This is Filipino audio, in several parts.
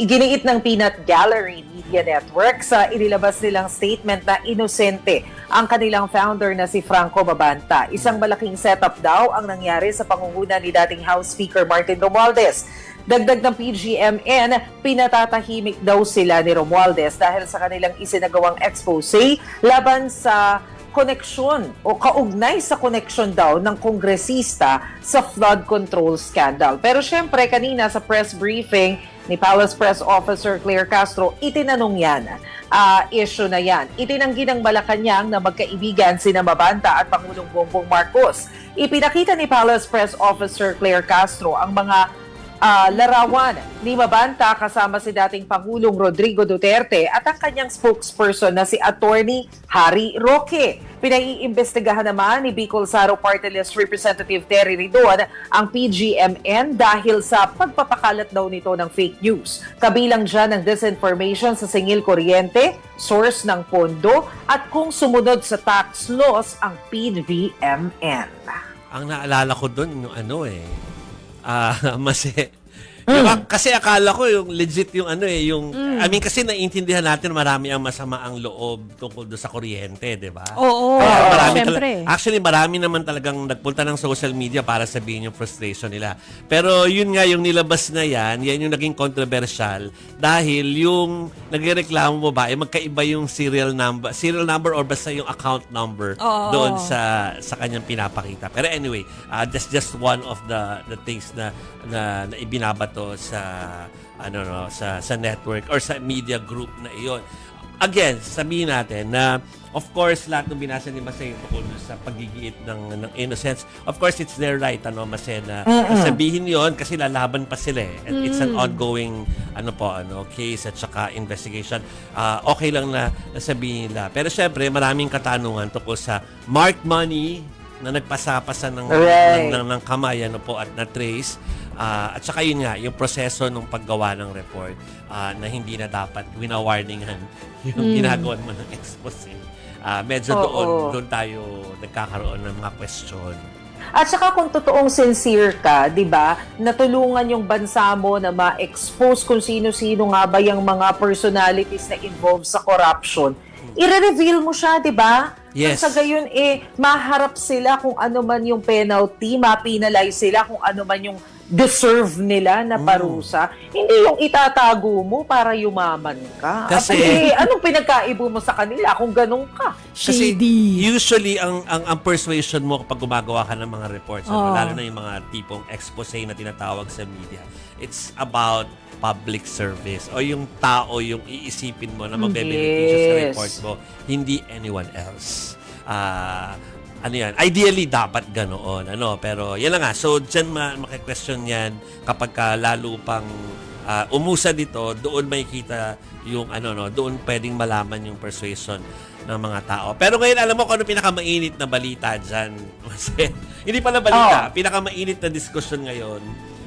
Iginiit ng Peanut Gallery Media Network sa inilabas nilang statement na inosente ang kanilang founder na si Franco Mabanta. Isang malaking setup daw ang nangyari sa pangunguna ni dating House Speaker Martin Romualdez. Dagdag ng PGMN, pinatatahimik daw sila ni Romualdez dahil sa kanilang isinagawang expose laban sa koneksyon o kaugnay sa koneksyon daw ng kongresista sa flood control scandal. Pero syempre, kanina sa press briefing ni Palace Press Officer Claire Castro, itinanong yan, issue na yan. Itinanggi ng Malacanang na magkaibigan sina Mabanta at Pangulong Bongbong Marcos. Ipinakita ni Palace Press Officer Claire Castro ang mga larawan ni Mabanta kasama si dating Pangulong Rodrigo Duterte at ang kanyang spokesperson na si Attorney Harry Roque. Pinaiimbestigahan naman ni Bicol Saro Party List Representative Terry Ridon ang PGMN dahil sa pagpapakalat daw nito ng fake news. Kabilang dyan ang disinformation sa singil kuryente, source ng pondo at kung sumunod sa tax laws ang PGMN. Ang naalala ko doon yung kasi akala ko yung legit yung I mean kasi naiintindihan natin marami ang masama ang loob tungkol do sa kuryente, 'di ba? Oo, syempre. Actually marami naman talagang nagpunta ng social media para sabihin yung frustration nila. Pero yun nga yung nilabas na yan yung naging controversial dahil yung nagrereklamo mo ba magkaiba yung serial number or basta yung account number doon sa kanyang pinapakita. Pero anyway, that's just one of the things na ibinabato sa sa network or sa media group na iyon. Again, sabihin natin na of course lahat ng binasa ni Masay tungkol sa paggigiit ng innocence, of course it's their right Masay na sabihin yon kasi lalaban pa sila and it's an ongoing case at saka investigation. Okay lang na sabihin nila. Pero syempre maraming katanungan tungkol sa marked money na nagpasapasa ng kamay at na-trace. At saka yun nga, yung proseso ng paggawa ng report na hindi na dapat wina-warningan yung ginagawa mo ng expose. Medyo doon tayo nagkakaroon ng mga question. At saka kung totoong sincere ka, 'di ba? Natulungan yung bansa mo na ma-expose kung sino-sino nga ba yung mga personalities na involved sa corruption. I-reveal mo siya, 'di ba? Yes. Sa gayon maharap sila kung ano man yung penalty, ma-penalize sila kung ano man yung deserve nila na parusa. Hindi yung itatago mo para yumaman ka. Kasi anong pinagkaibo mo sa kanila kung ganun ka? Kasi usually ang persuasion mo kapag gumagawa ka ng mga reports, lalo na yung mga tipong expose na tinatawag sa media, it's about public service o yung tao yung iisipin mo na magbe-beneficio sa report mo, hindi anyone else. Ideally dapat ganoon, pero yan na nga. So diyan maki-question yan kapag lalo pang umusa dito, doon makikita yung doon pwedeng malaman yung persuasion ng mga tao. Pero ngayon alam mo kung ano pinakamainit na balita diyan. Hindi pala balita, pinakamainit na diskusyon ngayon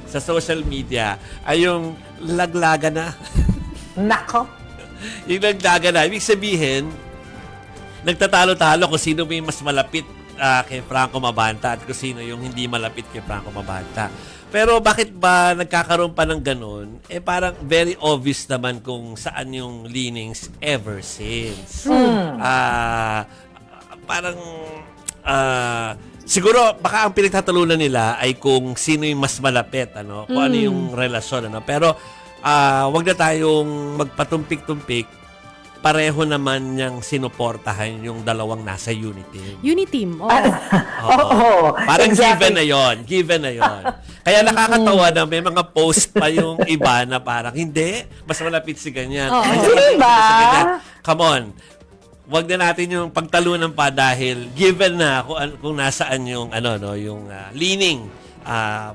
sa social media ay yung laglaga na. Nako. Yung laglaga na. Ibig sabihin, nagtatalo-talo kung sino may mas malapit kay Franco Mabanta at kung sino yung hindi malapit kay Franco Mabanta. Pero bakit ba nagkakaroon pa ng ganun? Parang very obvious naman kung saan yung leanings ever since. Siguro baka ang pinagtatalunan nila ay kung sino yung mas malapit, kung ano yung relasyon, Pero wag na tayong magpatumpik-tumpik. Pareho naman niyang sinuportahan yung dalawang nasa Uniteam. Uniteam, Parang exactly. Given na yon. Kaya nakakatawa na may mga post pa yung iba na parang, hindi, mas malapit si ganyan. Diba? Come on. Wag na natin yung pagtalunan pa dahil given na kung nasaan yung yung leaning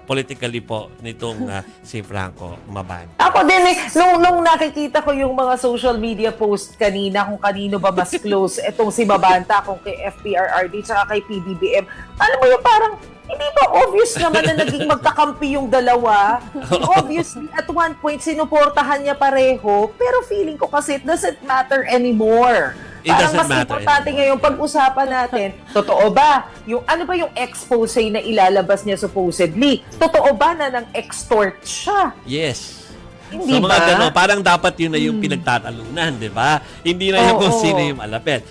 politically po nitong si Franco Mabanta. Ako din nung nakikita ko yung mga social media post kanina kung kanino ba mas close etong si Mabanta, kung kay FPRRD tsaka kay PBBM. Alam mo yung parang hindi ba obvious naman na naging magkakampi yung dalawa? Obviously, at one point, sinuportahan niya pareho, pero feeling ko kasi it doesn't matter anymore. Parang mas importante ngayon pag-usapan natin, totoo ba? Ano ba yung expose na ilalabas niya supposedly? Totoo ba na nang extort siya? Yes. Hindi So mga ba? gano'n, parang dapat yun na yung pinagtatalunan, di ba? Hindi na yung kung Oo. sino yung malapit.